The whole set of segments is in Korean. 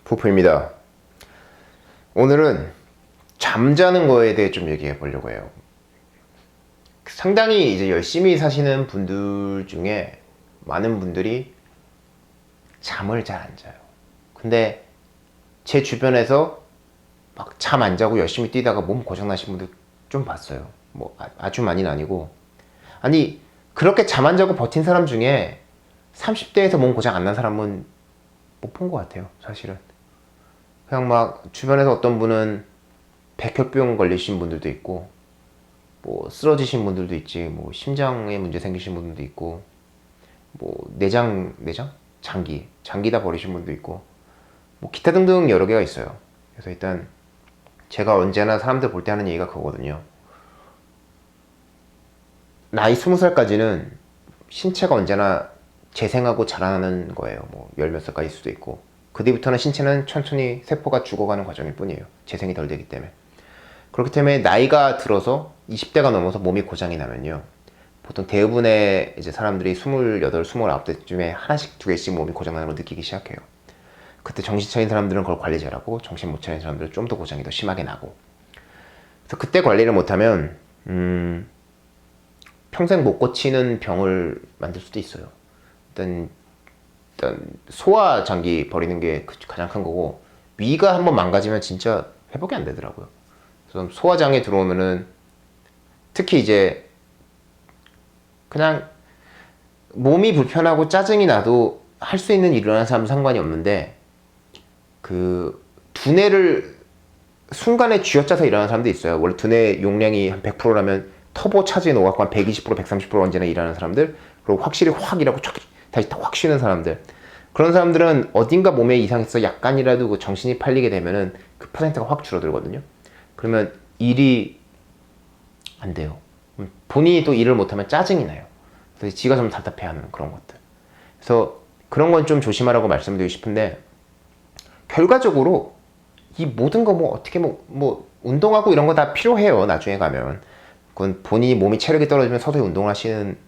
푸푸입니다. 오늘은 잠자는 거에 대해 좀 얘기해 보려고 해요. 상당히 이제 열심히 사시는 분들 중에 많은 분들이 잠을 잘 안 자요. 근데 제 주변에서 막 잠 안 자고 열심히 뛰다가 몸 고장 나신 분들 좀 봤어요. 뭐 아주 많이는 아니고, 아니 그렇게 잠 안 자고 버틴 사람 중에 30대에서 몸 고장 안 난 사람은 못 본 것 같아요, 사실은. 그냥 막 주변에서 어떤 분은 백혈병 걸리신 분들도 있고, 뭐 쓰러지신 분들도 있지, 뭐 심장에 문제 생기신 분들도 있고, 뭐 내장 장기 다 버리신 분도 있고, 뭐 기타 등등 여러 개가 있어요. 그래서 일단 제가 언제나 사람들 볼 때 하는 얘기가 그거거든요. 나이 20살까지는 신체가 언제나 재생하고 자라나는 거예요. 뭐 열 몇 살까지일 수도 있고, 그 뒤부터는 신체는 천천히 세포가 죽어가는 과정일 뿐이에요. 재생이 덜 되기 때문에. 그렇기 때문에 나이가 들어서 20대가 넘어서 몸이 고장이 나면요, 보통 대부분의 이제 사람들이 28, 29대쯤에 하나씩 두 개씩 몸이 고장나는 걸 느끼기 시작해요. 그때 정신 차린 사람들은 그걸 관리 잘하고, 정신 못 차린 사람들은 좀 더 고장이 더 심하게 나고. 그래서 그때 관리를 못하면 평생 못 고치는 병을 만들 수도 있어요. 일단 소화 장기 버리는 게 가장 큰 거고, 위가 한번 망가지면 진짜 회복이 안 되더라고요. 그래서 소화장애 들어오면은 특히 이제 그냥 몸이 불편하고 짜증이 나도 할 수 있는 일을 하는 사람은 상관이 없는데, 그 두뇌를 순간에 쥐어짜서 일하는 사람도 있어요. 원래 두뇌 용량이 한 100%라면 터보 차지해 놓고 한 120%, 130% 언제나 일하는 사람들, 그리고 확실히 확 일하고 다시 확 쉬는 사람들, 그런 사람들은 어딘가 몸에 이상이 있어 약간이라도 그 정신이 팔리게 되면은 그 퍼센트가 확 줄어들거든요. 그러면 일이 안 돼요. 본인이 또 일을 못하면 짜증이 나요. 그래서 지가 좀 답답해하는 그런 것들. 그래서 그런 건 좀 조심하라고 말씀드리고 싶은데, 결과적으로 이 모든 거 뭐 어떻게 뭐 운동하고 이런 거 다 필요해요. 나중에 가면 그건 본인이 몸이 체력이 떨어지면 서서히 운동을 하시는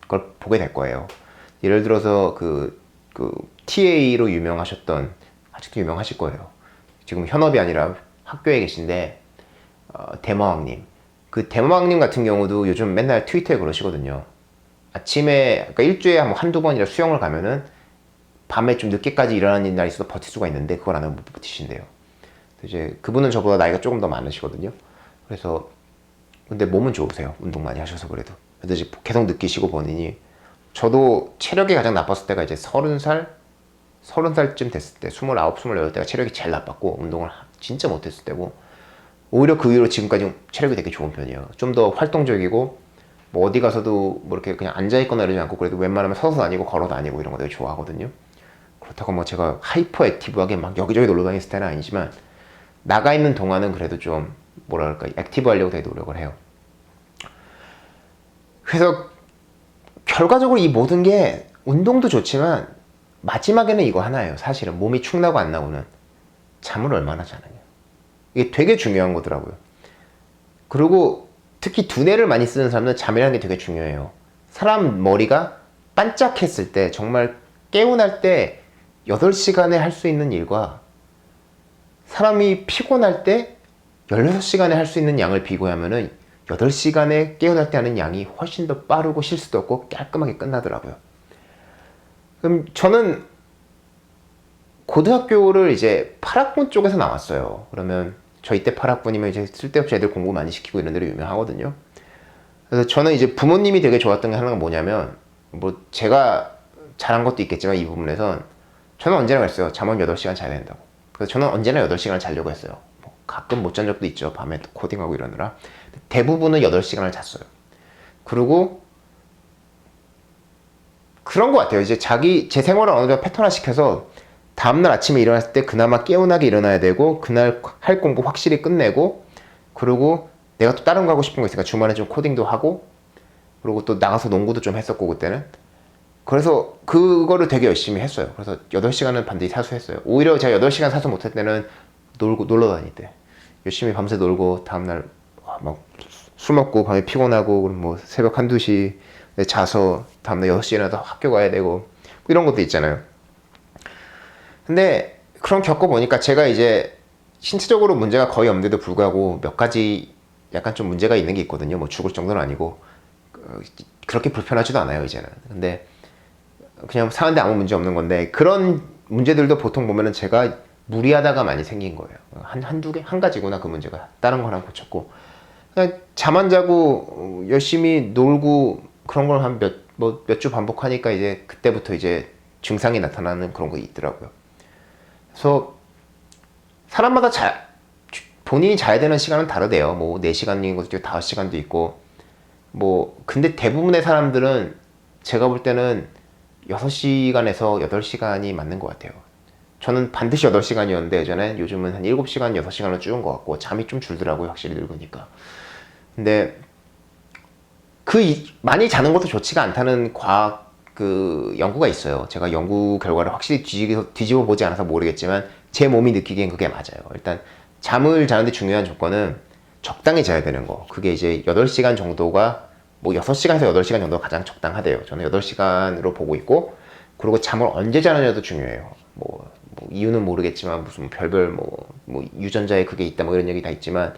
걸 보게 될 거예요. 예를 들어서 그 TA로 유명하셨던, 아직도 유명하실 거예요. 지금 현업이 아니라 학교에 계신데, 대마왕님. 그 대마왕님 같은 경우도 요즘 맨날 트위터에 그러시거든요. 아침에, 그러니까 일주일에 한두 번이라 수영을 가면은 밤에 좀 늦게까지 일어나는 날이 있어도 버틸 수가 있는데, 그걸 안 하면 못 버티신대요. 이제 그분은 저보다 나이가 조금 더 많으시거든요. 그래서 근데 몸은 좋으세요. 운동 많이 하셔서. 그래도 이제 계속 느끼시고 본인이, 저도 체력이 가장 나빴을 때가 이제 30살쯤 됐을 때, 29, 28대가 체력이 제일 나빴고 운동을 진짜 못했을 때고, 오히려 그 이후로 지금까지 체력이 되게 좋은 편이에요. 좀 더 활동적이고, 뭐 어디 가서도 뭐 이렇게 그냥 앉아있거나 이러지 않고, 그래도 웬만하면 서서 다니고 걸어 다니고 이런 거 되게 좋아하거든요. 그렇다고 뭐 제가 하이퍼 액티브하게 막 여기저기 놀러 다니는 스타일은 아니지만, 나가 있는 동안은 그래도 좀 뭐랄까 액티브 하려고 되게 노력을 해요. 그래서 결과적으로 이 모든 게, 운동도 좋지만 마지막에는 이거 하나예요. 사실은 몸이 축나고 안 나고는 잠을 얼마나 자느냐. 이게 되게 중요한 거더라고요. 그리고 특히 두뇌를 많이 쓰는 사람은 잠이라는 게 되게 중요해요. 사람 머리가 반짝했을 때, 정말 개운할 때 8시간에 할 수 있는 일과, 사람이 피곤할 때 16시간에 할 수 있는 양을 비교하면은 8시간에 깨어날 때 하는 양이 훨씬 더 빠르고 실수도 없고 깔끔하게 끝나더라고요. 그럼 저는 고등학교를 이제 8학번 쪽에서 나왔어요. 그러면 저희 때 8학번이면 이제 쓸데없이 애들 공부 많이 시키고 이런 데로 유명하거든요. 그래서 저는 이제 부모님이 되게 좋았던 게 하나가 뭐냐면, 뭐 제가 잘한 것도 있겠지만 이 부분에선 저는 언제나 그랬어요. 잠은 8시간 자야 된다고. 그래서 저는 언제나 8시간을 자려고 했어요. 뭐 가끔 못 잔 적도 있죠. 밤에 또 코딩하고 이러느라. 대부분은 8시간을 잤어요. 그리고 그런 것 같아요. 이제 제 생활을 어느 정도 패턴화 시켜서, 다음날 아침에 일어났을 때 그나마 개운하게 일어나야 되고, 그날 할 공부 확실히 끝내고, 그리고 내가 또 다른 거 하고 싶은 거 있으니까 주말에 좀 코딩도 하고, 그리고 또 나가서 농구도 좀 했었고 그때는. 그래서 그거를 되게 열심히 했어요. 그래서 8시간은 반드시 사수했어요. 오히려 제가 8시간 사수 못할 때는 놀러 다닐 때 열심히 밤새 놀고, 다음날 막 술 먹고 밤에 피곤하고, 뭐 새벽 1, 2시 자서 다음날 6시에 일어나서 학교 가야 되고, 이런 것도 있잖아요. 근데 그런 겪어보니까 제가 이제 신체적으로 문제가 거의 없는데도 불구하고 몇 가지 약간 좀 문제가 있는 게 있거든요. 뭐 죽을 정도는 아니고 그렇게 불편하지도 않아요 이제는. 근데 그냥 사는데 아무 문제 없는 건데, 그런 문제들도 보통 보면은 제가 무리하다가 많이 생긴 거예요. 한두 개? 한 가지구나 그 문제가. 다른 거랑 고쳤고. 그냥 잠 안 자고 열심히 놀고 그런 걸 한 몇 주 반복하니까 이제 그때부터 이제 증상이 나타나는 그런 거 있더라고요. 그래서 사람마다 본인이 자야 되는 시간은 다르대요. 뭐 4시간인 것도 있고 5시간도 있고. 뭐 근데 대부분의 사람들은 제가 볼 때는 6시간에서 8시간이 맞는 것 같아요. 저는 반드시 8시간이었는데 예전에, 요즘은 한 7시간, 6시간으로 줄은 것 같고, 잠이 좀 줄더라고요. 확실히 늙으니까. 근데 많이 자는 것도 좋지가 않다는 과학 연구가 있어요. 제가 연구 결과를 확실히 뒤집어 보지 않아서 모르겠지만 제 몸이 느끼기엔 그게 맞아요. 일단 잠을 자는데 중요한 조건은 적당히 자야 되는 거. 그게 이제 8시간 정도가, 뭐 6시간에서 8시간 정도가 가장 적당하대요. 저는 8시간으로 보고 있고, 그리고 잠을 언제 자느냐도 중요해요. 뭐 이유는 모르겠지만 무슨 별별 뭐 유전자에 그게 있다 뭐 이런 얘기 다 있지만,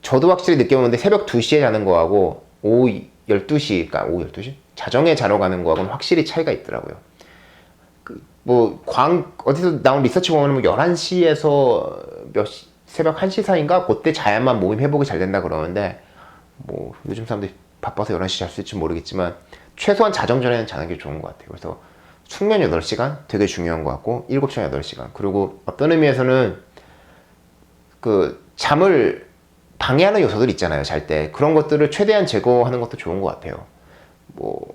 저도 확실히 느껴보는데 새벽 2시에 자는 거하고 오후 12시, 그러니까 오후 12시? 자정에 자러 가는 거하고는 확실히 차이가 있더라고요. 어디서 나온 리서치 보면 뭐 11시에서 새벽 1시 사이인가? 그때 자야만 몸이 회복이 잘 된다 그러는데, 뭐 요즘 사람들이 바빠서 11시 잘 수 있을지 모르겠지만 최소한 자정 전에는 자는 게 좋은 것 같아요. 그래서 숙면 8시간 되게 중요한 것 같고, 7시간, 8시간. 그리고 어떤 의미에서는 잠을 방해하는 요소들 있잖아요, 잘 때. 그런 것들을 최대한 제거하는 것도 좋은 것 같아요. 뭐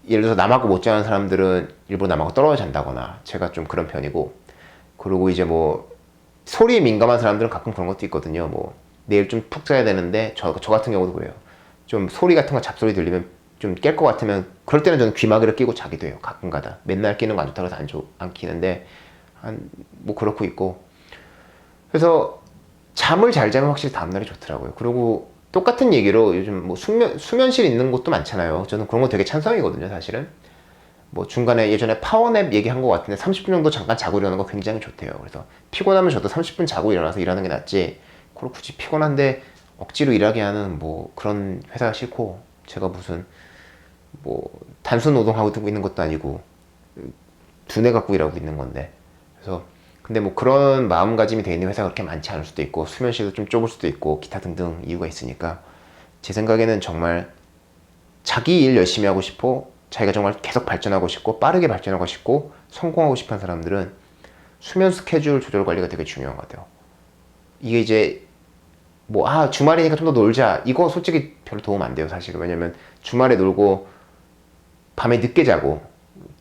예를 들어서 남하고 못 자는 사람들은 일부러 남하고 떨어져 잔다거나, 제가 좀 그런 편이고. 그리고 이제 뭐 소리에 민감한 사람들은 가끔 그런 것도 있거든요. 뭐 내일 좀 푹 자야 되는데, 저 같은 경우도 그래요. 좀 소리 같은 거, 잡소리 들리면 좀 깰 것 같으면, 그럴 때는 저는 귀마개를 끼고 자기도 해요. 가끔가다. 맨날 끼는 거 안 좋다고 해서 안 끼는데, 뭐 그렇고 있고. 그래서 잠을 잘 자면 확실히 다음날이 좋더라고요. 그리고 똑같은 얘기로 요즘 뭐 수면실 있는 곳도 많잖아요. 저는 그런 거 되게 찬성이거든요, 사실은. 뭐 중간에 예전에 파워냅 얘기한 것 같은데 30분 정도 잠깐 자고 일어나는 거 굉장히 좋대요. 그래서 피곤하면 저도 30분 자고 일어나서 일하는 게 낫지, 그걸 굳이 피곤한데 억지로 일하게 하는 뭐 그런 회사가 싫고, 제가 무슨 뭐 단순 노동하고 있는 것도 아니고 두뇌 갖고 일하고 있는 건데. 그래서 근데 뭐 그런 마음가짐이 돼 있는 회사가 그렇게 많지 않을 수도 있고, 수면실도 좀 좁을 수도 있고, 기타 등등 이유가 있으니까, 제 생각에는 정말 자기 일 열심히 하고 싶고, 자기가 정말 계속 발전하고 싶고, 빠르게 발전하고 싶고, 성공하고 싶은 사람들은 수면 스케줄 조절 관리가 되게 중요한 것 같아요. 이게 이제 주말이니까 좀 더 놀자, 이거 솔직히 별로 도움 안 돼요, 사실은. 왜냐면 주말에 놀고 밤에 늦게 자고,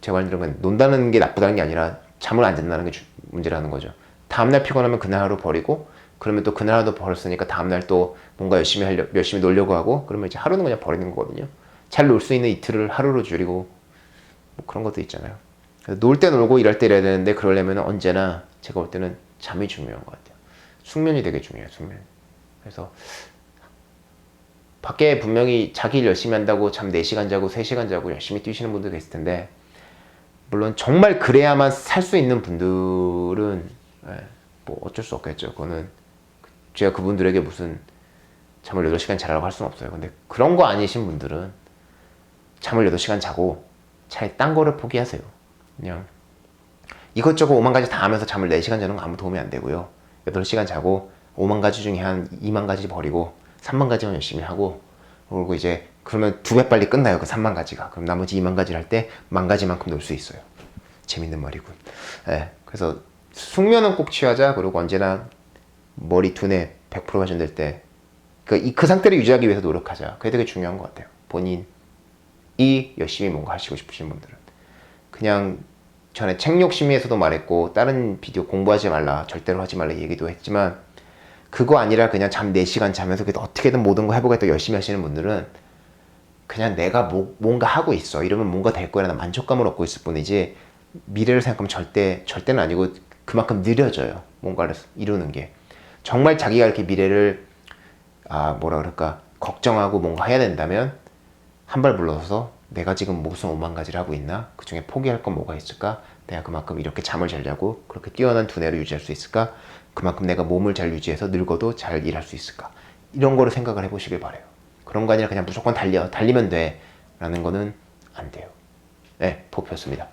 제 말대로 논다는 게 나쁘다는 게 아니라 잠을 안 잔다는 게 문제라는 거죠. 다음날 피곤하면 그날 하루 버리고, 그러면 또 그날 하루 버렸으니까 다음날 또 뭔가 열심히 놀려고 하고, 그러면 이제 하루는 그냥 버리는 거거든요. 잘 놀 수 있는 이틀을 하루로 줄이고, 뭐 그런 것도 있잖아요. 놀 때 놀고 일할 때 일해야 되는데, 그러려면 언제나 제가 볼 때는 잠이 중요한 것 같아요. 숙면이 되게 중요해요, 숙면. 그래서 밖에 분명히 자기 일 열심히 한다고 잠 4시간 자고 3시간 자고 열심히 뛰시는 분들 계실 텐데, 물론 정말 그래야만 살 수 있는 분들은 뭐 어쩔 수 없겠죠. 그거는 제가 그분들에게 무슨 잠을 8시간 자라고 할 수는 없어요. 근데 그런 거 아니신 분들은 잠을 8시간 자고 차라리 딴 거를 포기하세요. 그냥 이것저것 5만 가지 다 하면서 잠을 4시간 자는 거 아무 도움이 안 되고요. 8시간 자고 5만 가지 중에 한 2만 가지 버리고 3만 가지만 열심히 하고, 그리고 이제 그러면 2배 빨리 끝나요, 그 3만 가지가. 그럼 나머지 2만 가지를 할 때 1만 가지만큼 놀 수 있어요. 재밌는 말이군. 그래서 숙면은 꼭 취하자. 그리고 언제나 머리 두뇌 100% 발전될 때 그 상태를 유지하기 위해서 노력하자. 그게 되게 중요한 것 같아요. 본인이 열심히 뭔가 하시고 싶으신 분들은. 그냥 전에 책 욕심에서도 말했고, 다른 비디오 공부하지 말라, 절대로 하지 말라 얘기도 했지만, 그거 아니라 그냥 잠 4시간 자면서 어떻게든 모든 거 해보겠다 열심히 하시는 분들은 그냥 내가 뭔가 하고 있어, 이러면 뭔가 될 거라는 만족감을 얻고 있을 뿐이지, 미래를 생각하면 절대는 아니고, 그만큼 느려져요, 뭔가를 이루는 게. 정말 자기가 이렇게 미래를 걱정하고 뭔가 해야 된다면 한 발 물러서서 내가 지금 무슨 5만 가지를 하고 있나? 그 중에 포기할 건 뭐가 있을까? 내가 그만큼 이렇게 잠을 잘 자고 그렇게 뛰어난 두뇌를 유지할 수 있을까? 그만큼 내가 몸을 잘 유지해서 늙어도 잘 일할 수 있을까? 이런 거를 생각을 해보시길 바래요. 그런 거 아니라 그냥 무조건 달리면 돼 라는 거는 안 돼요. 네, 포표였습니다.